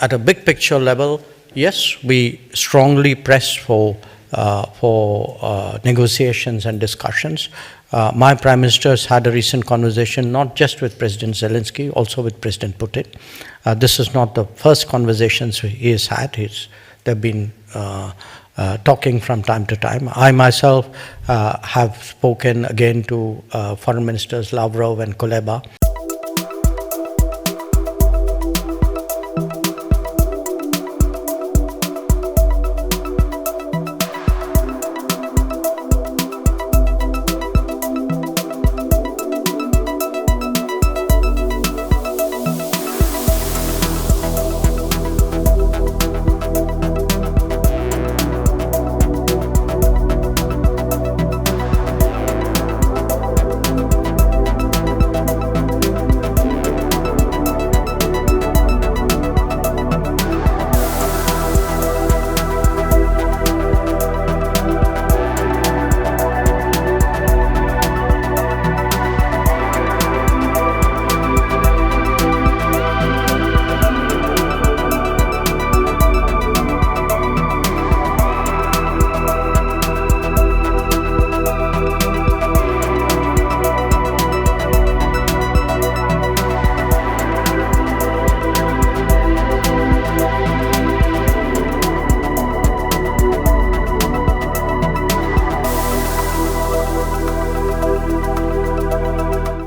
at a big picture level, yes, we strongly press for negotiations and discussions. My Prime Minister has had a recent conversation not just with President Zelensky, also with President Putin. This is not the first conversations he has had. They've been talking from time to time. I myself have spoken again to Foreign Ministers Lavrov and Kuleba.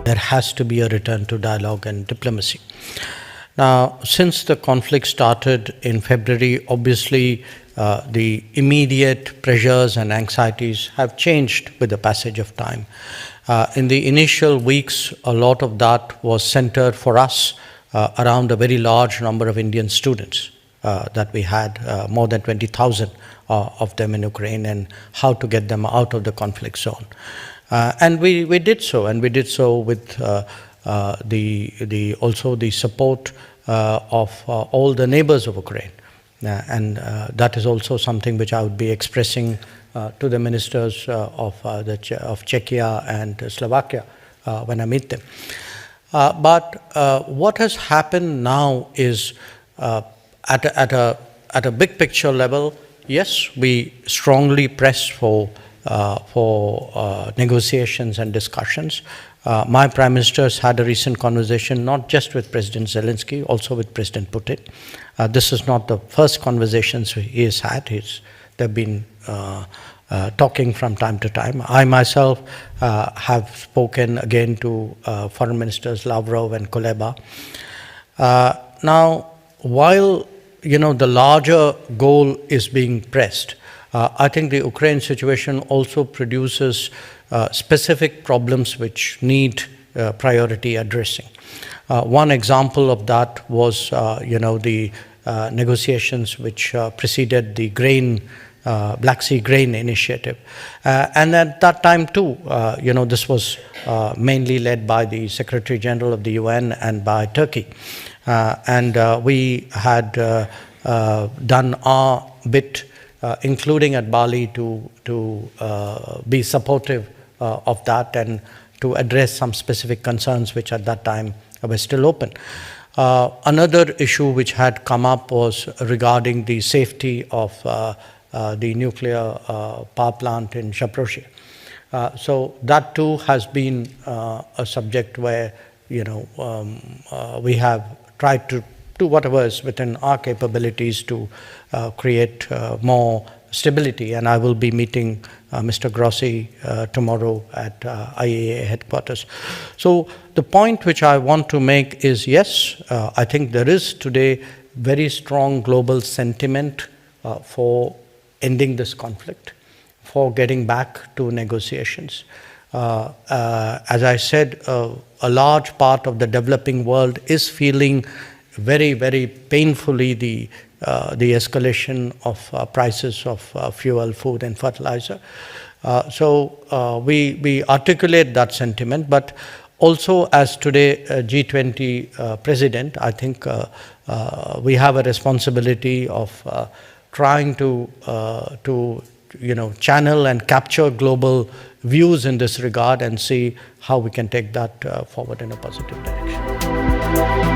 There has to be a return to dialogue and diplomacy. Now, since the conflict started in February, obviously the immediate pressures and anxieties have changed with the passage of time. In the initial weeks, a lot of that was centered for us around a very large number of Indian students that we had, more than 20,000 of them in Ukraine, and how to get them out of the conflict zone. And we did so, and we did so with also the support of all the neighbors of Ukraine. And that is also something which I would be expressing to the ministers of Czechia and Slovakia when I meet them. But what has happened now is at a big picture level, yes, we strongly press for negotiations and discussions. My Prime Minister has had a recent conversation not just with President Zelensky, also with President Putin. This is not the first conversations he has had. They've been talking from time to time. I myself have spoken again to Foreign Ministers Lavrov and Kuleba. Now, while the larger goal is being pressed, I think the Ukraine situation also produces specific problems which need priority addressing. One example of that was, the negotiations which preceded the Black Sea grain initiative. And at that time too, this was mainly led by the Secretary General of the UN and by Turkey. And we had done our bit, including at Bali, to be supportive of that and to address some specific concerns which at that time were still open. Another issue which had come up was regarding the safety of the nuclear power plant in Zaporizhzhia. So that too has been a subject where we have tried to do whatever is within our capabilities to create more stability. And I will be meeting Mr. Grossi tomorrow at IAEA headquarters. So the point which I want to make is, yes, I think there is today very strong global sentiment for ending this conflict, for getting back to negotiations. As I said, a large part of the developing world is feeling very, very painfully the escalation of prices of fuel, food and fertilizer. So we articulate that sentiment, but also as today G20 president, I think we have a responsibility of trying to channel and capture global views in this regard and see how we can take that forward in a positive direction.